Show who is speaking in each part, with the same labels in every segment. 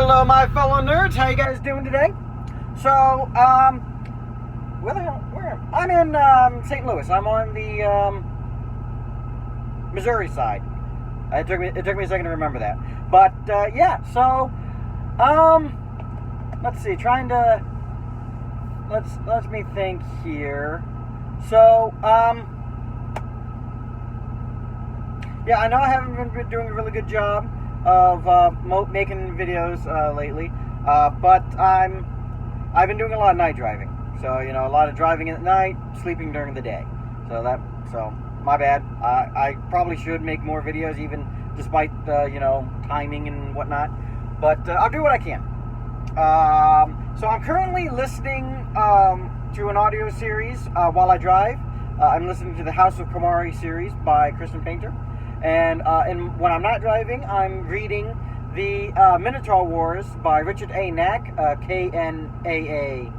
Speaker 1: Hello, my fellow nerds. How you guys doing today? So, where the hell? Where? I'm in St. Louis. I'm on the Missouri side. It took me a second to remember that. But yeah. So, let's see. Let me think here. So, yeah, I know I haven't been doing a really good job of making videos lately, but I've been doing a lot of night driving. So, you know, a lot of driving at night, sleeping during the day. So my bad. I probably should make more videos, even despite the, you know, timing and whatnot. But I'll do what I can. So I'm currently listening to an audio series while I drive. I'm listening to the House of Comarre series by Kristen Painter. And when I'm not driving, I'm reading the Minotaur Wars by Richard A. Knaak, K-N-A-A-K.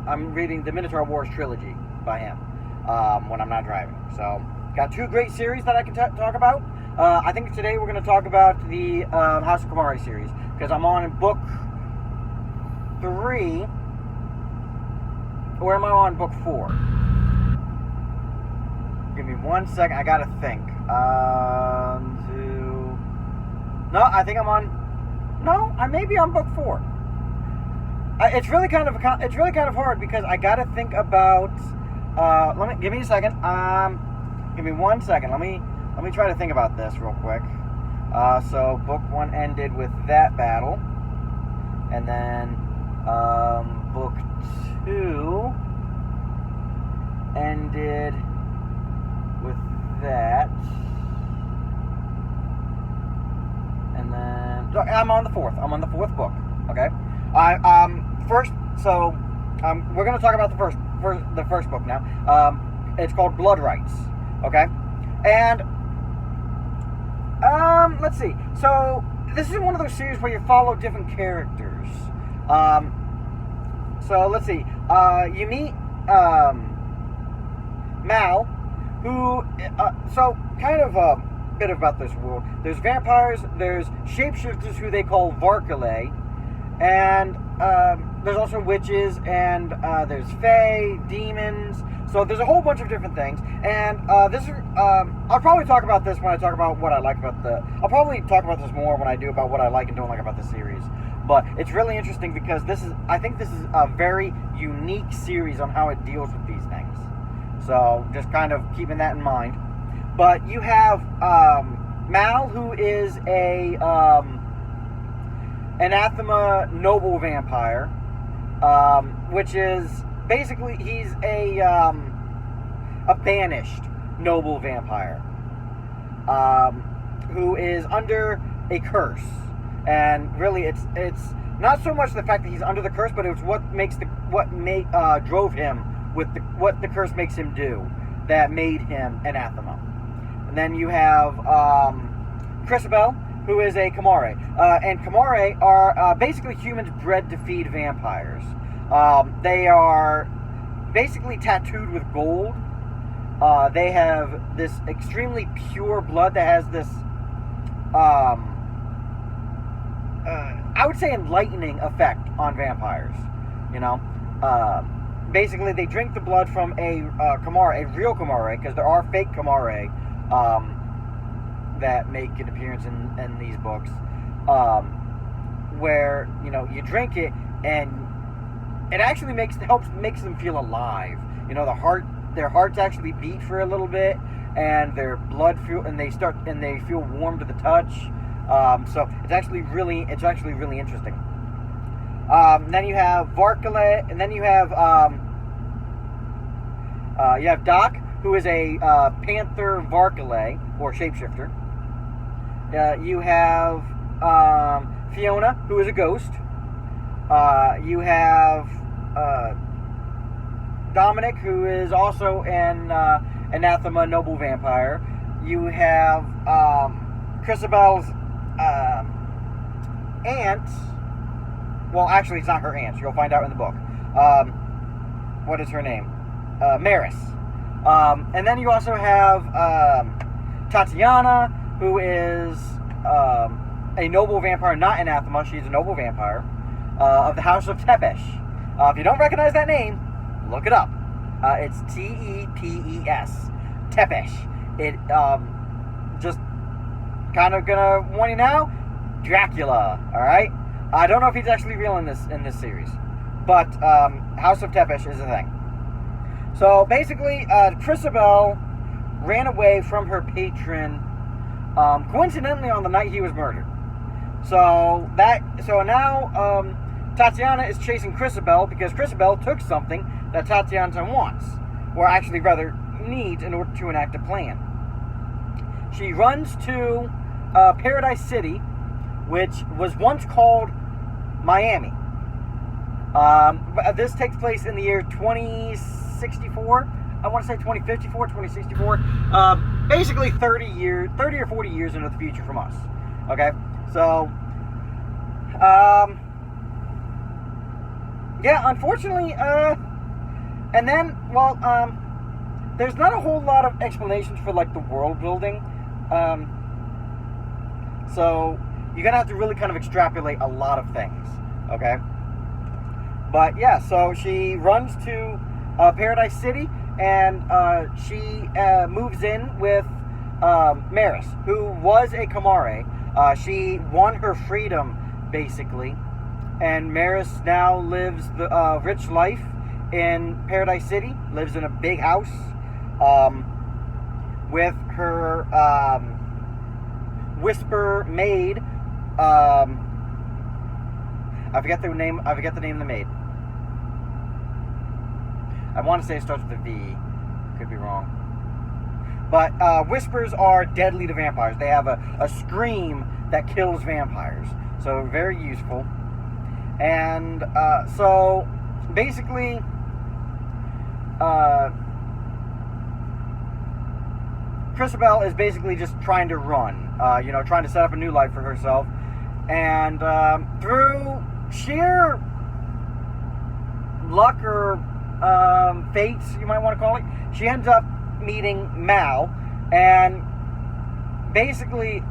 Speaker 1: I'm reading the Minotaur Wars trilogy by him when I'm not driving. So, got two great series that I can talk about. I think today we're going to talk about the House of Comarre series, because I'm on book 3. Or am I on book 4? Give me 1 second. I gotta think. No, I think I'm on. No, I may be on book 4. It's really kind of hard because I gotta think about. Give me a second. Give me 1 second. Let me try to think about this real quick. So book 1 ended with that battle, and then book 2 ended with that, and then I'm on the fourth book. Okay, we're going to talk about the first book now. It's called Blood Rights. Okay, and let's see. So this is one of those series where you follow different characters. So let's see. You meet Mal, who, so kind of a bit about this world. There's vampires, there's shapeshifters who they call Varkale, and there's also witches, and there's fae, demons. So there's a whole bunch of different things, and I'll probably talk about this when I talk about what I like about I'll probably talk about this more when I do about what I like and don't like about the series. But it's really interesting because I think this is a very unique series on how it deals with these things. So just kind of keeping that in mind. But you have Mal, who is a anathema noble vampire, which is basically he's a banished noble vampire, who is under a curse. And really, it's not so much the fact that he's under the curse, but it's what drove him with what the curse makes him do that made him anathema. And then you have Kristen, who is a Comarre. And Comarre are basically humans bred to feed vampires. They are basically tattooed with gold. They have this extremely pure blood that has this, I would say, enlightening effect on vampires. You know? Basically, they drink the blood from a Comarre, a real Comarre, because there are fake Comarre that make an appearance in these books, where, you know, you drink it and it actually makes them feel alive. You know, their hearts actually beat for a little bit, and their blood they feel warm to the touch. So it's actually really interesting. Then you have Varkale, and then you have Doc, who is a Panther Varkale, or shapeshifter. You have Fiona, who is a ghost. You have Dominic, who is also an anathema noble vampire. You have Christabel's aunt. Well, actually, it's not her aunt. You'll find out in the book. What is her name? Maris. And then you also have Tatiana, who is a noble vampire, not anathema. She's a noble vampire of the House of Tepes. If you don't recognize that name, look it up. It's Tepes. Tepes. It just kind of gonna warn you now. Dracula. All right. I don't know if he's actually real in this series, but House of Tepes is a thing. So basically, Chrisabel ran away from her patron, coincidentally on the night he was murdered. So now Tatiana is chasing Chrisabel because Chrisabel took something that Tatiana wants, or actually rather needs, in order to enact a plan. She runs to Paradise City, which was once called Miami. This takes place in the year 2064. I want to say 2054, 2064. Basically 30 or 40 years into the future from us. Okay? So, yeah, unfortunately, and then, well, there's not a whole lot of explanations for, like, the world building. So, you're going to have to really kind of extrapolate a lot of things. Okay? But, yeah, so she runs to Paradise City, and she moves in with Maris, who was a Comarre. She won her freedom, basically. And Maris now lives the rich life in Paradise City, lives in a big house with her whisper maid. I forget the name of the maid. I want to say it starts with a V. Could be wrong. But whispers are deadly to vampires. They have a scream that kills vampires. So very useful. And so basically, Chrisabel is basically just trying to run. Trying to set up a new life for herself. And through sheer luck or fate, you might want to call it, she ends up meeting Mal, and basically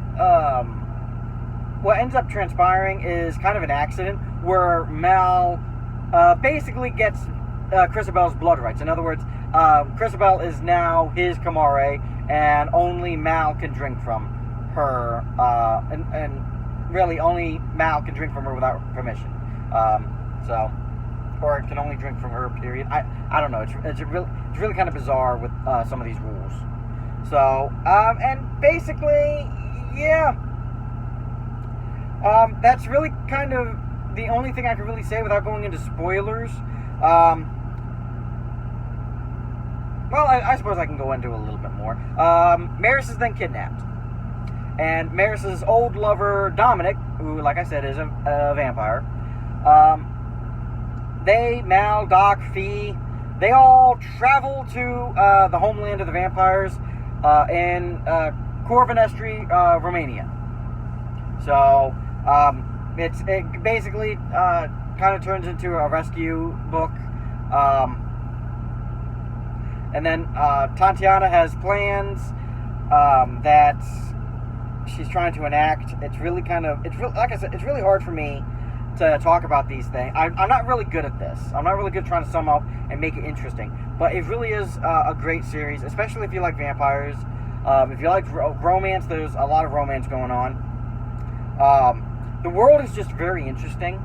Speaker 1: what ends up transpiring is kind of an accident where Mal basically gets Chrisabel's blood rights. In other words, Chrisabel is now his Comarre, and only Mal can drink from her, and really only Mal can drink from her without permission. Or can only drink from her, period. I don't know. It's really kind of bizarre with some of these rules. So, and basically, yeah. That's really kind of the only thing I can really say without going into spoilers. Well, I suppose I can go into a little bit more. Maris is then kidnapped. And Maris's old lover, Dominic, who, like I said, is a vampire, they, Mal, Doc, Fee, they all travel to the homeland of the vampires in Corvinestri, Romania. So, it basically kind of turns into a rescue book. And then Tatiana has plans that she's trying to enact. Like I said, it's really hard for me to talk about these things. I'm not really good at this. I'm not really good trying to sum up and make it interesting. But it really is a great series, especially if you like vampires. If you like romance, there's a lot of romance going on. The world is just very interesting,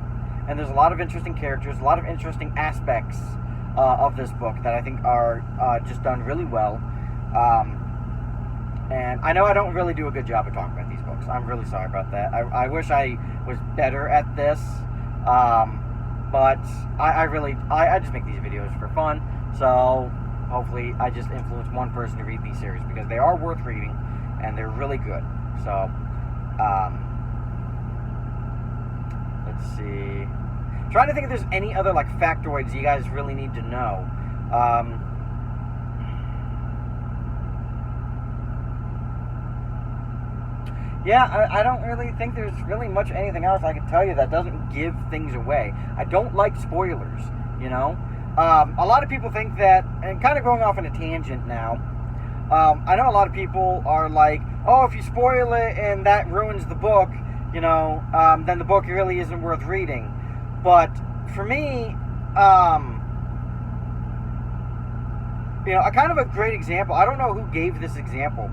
Speaker 1: and there's a lot of interesting characters, a lot of interesting aspects of this book that I think are just done really well. And I know I don't really do a good job of talking about these books. I'm really sorry about that. I wish I was better at this. But I just make these videos for fun. So hopefully I just influence one person to read these series, because they are worth reading and they're really good. So let's see. Trying to think if there's any other like factoids you guys really need to know. Yeah, I don't really think there's really much anything else I can tell you that doesn't give things away. I don't like spoilers, you know? A lot of people think that, and kind of going off on a tangent now, I know a lot of people are like, oh, if you spoil it and that ruins the book, you know, then the book really isn't worth reading. But for me, you know, a kind of a great example. I don't know who gave this example,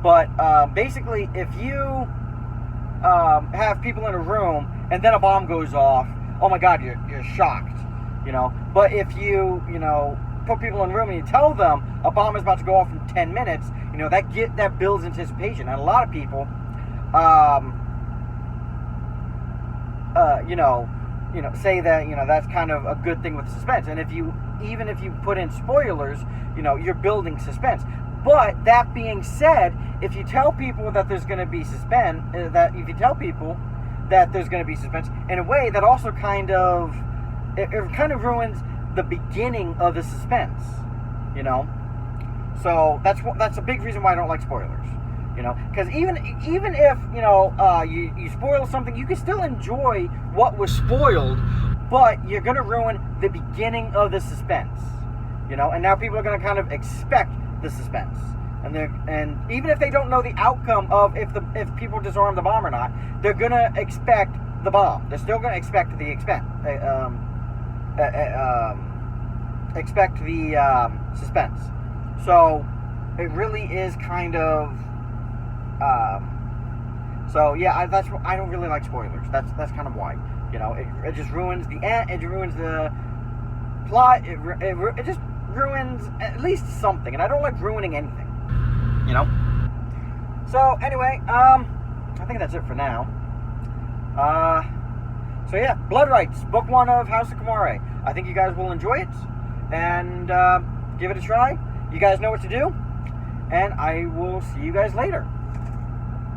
Speaker 1: but basically, if you have people in a room and then a bomb goes off, oh my God, you're shocked, you know. But if you know, put people in a room and you tell them a bomb is about to go off in 10 minutes, you know, that builds anticipation. And a lot of people, you know, say that, you know, that's kind of a good thing with suspense. And even if you put in spoilers, you know, you're building suspense. But that being said, if you tell people that there's going to be suspense, in a way that also kind of, it kind of ruins the beginning of the suspense, you know. So that's a big reason why I don't like spoilers, you know, because even if, you know, you spoil something, you can still enjoy what was spoiled, but you're going to ruin the beginning of the suspense, you know. And now people are going to kind of expect the suspense, and even if they don't know the outcome of if people disarm the bomb or not, they're going to expect the bomb. They're still going to expect the suspense. So it really is kind of so yeah, I don't really like spoilers. That's kind of why, you know, it just ruins the end. It ruins the plot. It just ruins at least something, and I don't like ruining anything, you know. So anyway, I think that's it for now. So yeah, Blood Rights, book 1 of House of Comarre. I think you guys will enjoy it, and give it a try. You guys know what to do, and I will see you guys later.